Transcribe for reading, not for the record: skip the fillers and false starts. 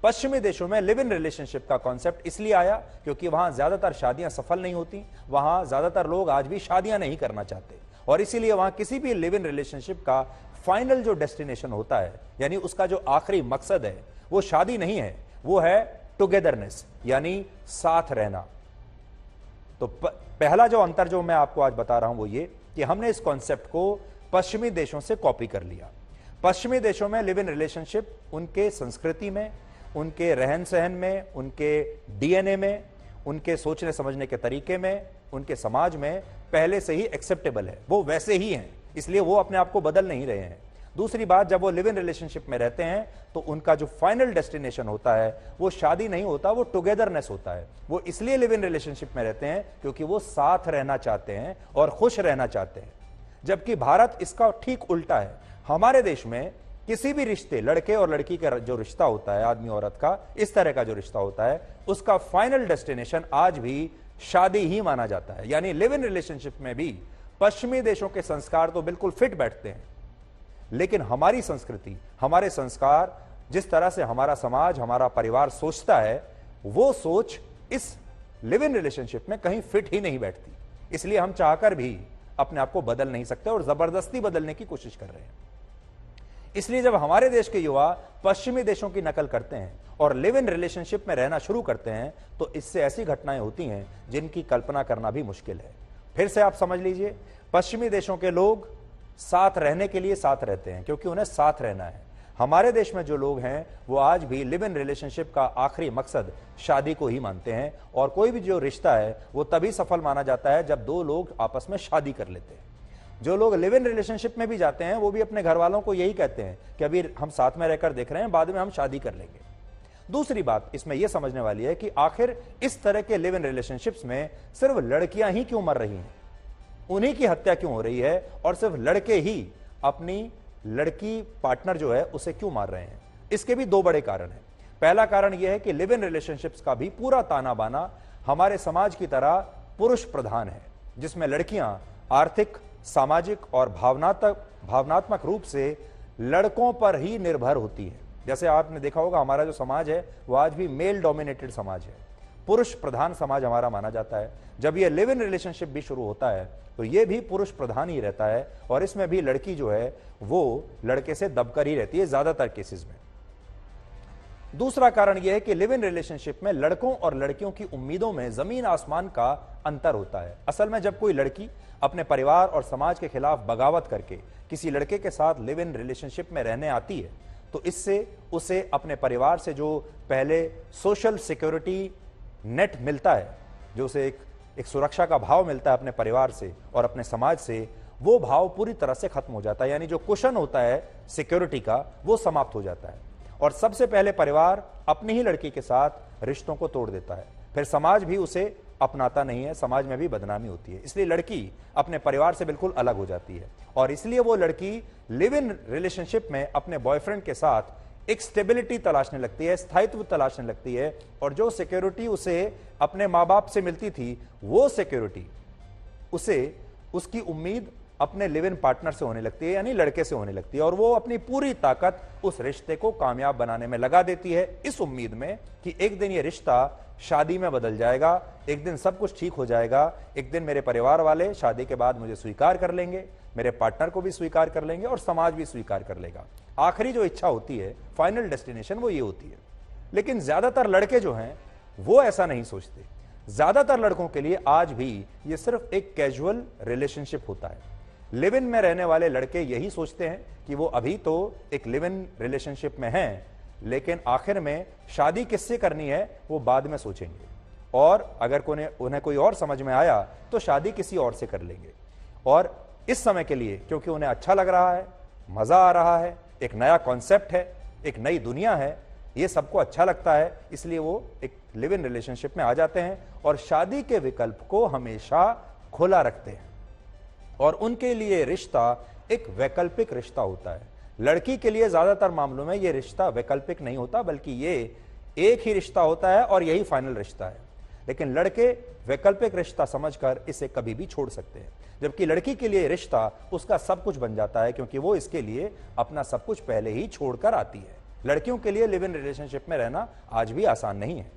पश्चिमी देशों में लिव इन रिलेशनशिप का कॉन्सेप्ट इसलिए आया क्योंकि वहां ज्यादातर शादियां सफल नहीं होती, वहां ज्यादातर लोग आज भी शादियां नहीं करना चाहते, और इसीलिए वहां किसी भी लिव इन रिलेशनशिप का फाइनल जो डेस्टिनेशन होता है, यानी उसका जो आखिरी मकसद है, वो शादी नहीं है, वो है टुगेदरनेस, यानी साथ रहना। तो पहला जो अंतर जो मैं आपको आज बता रहा हूं वो ये कि हमने इस कॉन्सेप्ट को पश्चिमी देशों से कॉपी कर लिया। पश्चिमी देशों में लिव इन रिलेशनशिप उनके संस्कृति में, उनके रहन सहन में, उनके डीएनए में, उनके सोचने समझने के तरीके में, उनके समाज में पहले से ही एक्सेप्टेबल है, वो वैसे ही हैं, इसलिए वो अपने आप को बदल नहीं रहे हैं। दूसरी बात, जब वो लिव इन रिलेशनशिप में रहते हैं तो उनका जो फाइनल डेस्टिनेशन होता है वो शादी नहीं होता, वो टुगेदरनेस होता है। वो इसलिए लिव इन रिलेशनशिप में रहते हैं क्योंकि वो साथ रहना चाहते हैं और खुश रहना चाहते हैं। जबकि भारत इसका ठीक उल्टा है। हमारे देश में किसी भी रिश्ते, लड़के और लड़की का जो रिश्ता होता है, आदमी औरत का, इस तरह का जो रिश्ता होता है, उसका फाइनल डेस्टिनेशन आज भी शादी ही माना जाता है। यानी लिव इन रिलेशनशिप में भी पश्चिमी देशों के संस्कार तो बिल्कुल फिट बैठते हैं, लेकिन हमारी संस्कृति, हमारे संस्कार, जिस तरह से हमारा समाज, हमारा परिवार सोचता है, वो सोच इस लिव इन रिलेशनशिप में कहीं फिट ही नहीं बैठती। इसलिए हम चाहकर भी अपने आप को बदल नहीं सकते और जबरदस्ती बदलने की कोशिश कर रहे हैं। इसलिए जब हमारे देश के युवा पश्चिमी देशों की नकल करते हैं और लिव इन रिलेशनशिप में रहना शुरू करते हैं तो इससे ऐसी घटनाएं होती हैं जिनकी कल्पना करना भी मुश्किल है। फिर से आप समझ लीजिए, पश्चिमी देशों के लोग साथ रहने के लिए साथ रहते हैं क्योंकि उन्हें साथ रहना है। हमारे देश में जो लोग हैं वो आज भी लिव इन रिलेशनशिप का आखिरी मकसद शादी को ही मानते हैं, और कोई भी जो रिश्ता है वो तभी सफल माना जाता है जब दो लोग आपस में शादी कर लेते हैं। जो लोग लिव इन रिलेशनशिप में भी जाते हैं वो भी अपने घर वालों को यही कहते हैं कि अभी हम साथ में रहकर देख रहे हैं, बाद में हम शादी कर लेंगे। दूसरी बात इसमें यह समझने वाली है कि आखिर इस तरह के लिव इन रिलेशनशिप्स में सिर्फ लड़कियां ही क्यों मर रही हैं, उन्हीं की हत्या क्यों हो रही है, और सिर्फ लड़के ही अपनी लड़की पार्टनर जो है उसे क्यों मार रहे हैं। इसके भी दो बड़े कारण हैं। पहला कारण यह है कि लिव इन रिलेशनशिप्स का भी पूरा ताना बाना हमारे समाज की तरह पुरुष प्रधान है, जिसमें लड़कियां आर्थिक, सामाजिक और भावनात्मक रूप से लड़कों पर ही निर्भर होती है। जैसे आपने देखा होगा, हमारा जो समाज है वो आज भी मेल डोमिनेटेड समाज है, पुरुष प्रधान समाज हमारा माना जाता है। जब ये लिव इन रिलेशनशिप भी शुरू होता है तो ये भी पुरुष प्रधान ही रहता है, और इसमें भी लड़की जो है वो लड़के से दबकर ही रहती है ज्यादातर केसेस में। दूसरा कारण यह है कि लिव इन रिलेशनशिप में लड़कों और लड़कियों की उम्मीदों में जमीन आसमान का अंतर होता है। असल में जब कोई लड़की अपने परिवार और समाज के खिलाफ बगावत करके किसी लड़के के साथ लिव इन रिलेशनशिप में रहने आती है तो इससे उसे अपने परिवार से जो पहले सोशल सिक्योरिटी नेट मिलता है, जो उसे एक सुरक्षा का भाव मिलता है अपने परिवार से और अपने समाज से, वो भाव पूरी तरह से खत्म हो जाता है। यानी जो कुशन होता है सिक्योरिटी का, वो समाप्त हो जाता है, और सबसे पहले परिवार अपनी ही लड़की के साथ रिश्तों को तोड़ देता है। फिर समाज भी उसे अपनाता नहीं है, समाज में भी बदनामी होती है। इसलिए लड़की अपने परिवार से बिल्कुल अलग हो जाती है, और इसलिए वो लड़की लिव इन रिलेशनशिप में अपने बॉयफ्रेंड के साथ एक स्टेबिलिटी तलाशने लगती है, स्थायित्व तलाशने लगती है, और जो सिक्योरिटी उसे अपने माँ बाप से मिलती थी, वो सिक्योरिटी उसे उसकी उम्मीद अपने लिव इन पार्टनर से होने लगती है, यानी लड़के से होने लगती है, और वो अपनी पूरी ताकत उस रिश्ते को कामयाब बनाने में लगा देती है, इस उम्मीद में कि एक दिन ये रिश्ता शादी में बदल जाएगा, एक दिन सब कुछ ठीक हो जाएगा, एक दिन मेरे परिवार वाले शादी के बाद मुझे स्वीकार कर लेंगे, मेरे पार्टनर को भी स्वीकार कर लेंगे और समाज भी स्वीकार कर लेगा। आखिरी जो इच्छा होती है, फाइनल डेस्टिनेशन, वो ये होती है। लेकिन ज्यादातर लड़के जो हैं वो ऐसा नहीं सोचते। ज्यादातर लड़कों के लिए आज भी ये सिर्फ एक कैजुअल रिलेशनशिप होता है। लिव इन में रहने वाले लड़के यही सोचते हैं कि वो अभी तो एक लिव इन रिलेशनशिप में हैं, लेकिन आखिर में शादी किससे करनी है वो बाद में सोचेंगे, और अगर उन्हें कोई और समझ में आया तो शादी किसी और से कर लेंगे। और इस समय के लिए क्योंकि उन्हें अच्छा लग रहा है, मजा आ रहा है, एक नया कॉन्सेप्ट है, एक नई दुनिया है, ये सबको अच्छा लगता है, इसलिए वो एक लिव इन रिलेशनशिप में आ जाते हैं और शादी के विकल्प को हमेशा खुला रखते हैं, और उनके लिए रिश्ता एक वैकल्पिक रिश्ता होता है। लड़की के लिए ज्यादातर मामलों में यह रिश्ता वैकल्पिक नहीं होता, बल्कि ये एक ही रिश्ता होता है और यही फाइनल रिश्ता है। लेकिन लड़के वैकल्पिक रिश्ता समझकर इसे कभी भी छोड़ सकते हैं, जबकि लड़की के लिए रिश्ता उसका सब कुछ बन जाता है, क्योंकि वो इसके लिए अपना सब कुछ पहले ही छोड़कर आती है। लड़कियों के लिए लिव इन रिलेशनशिप में रहना आज भी आसान नहीं है।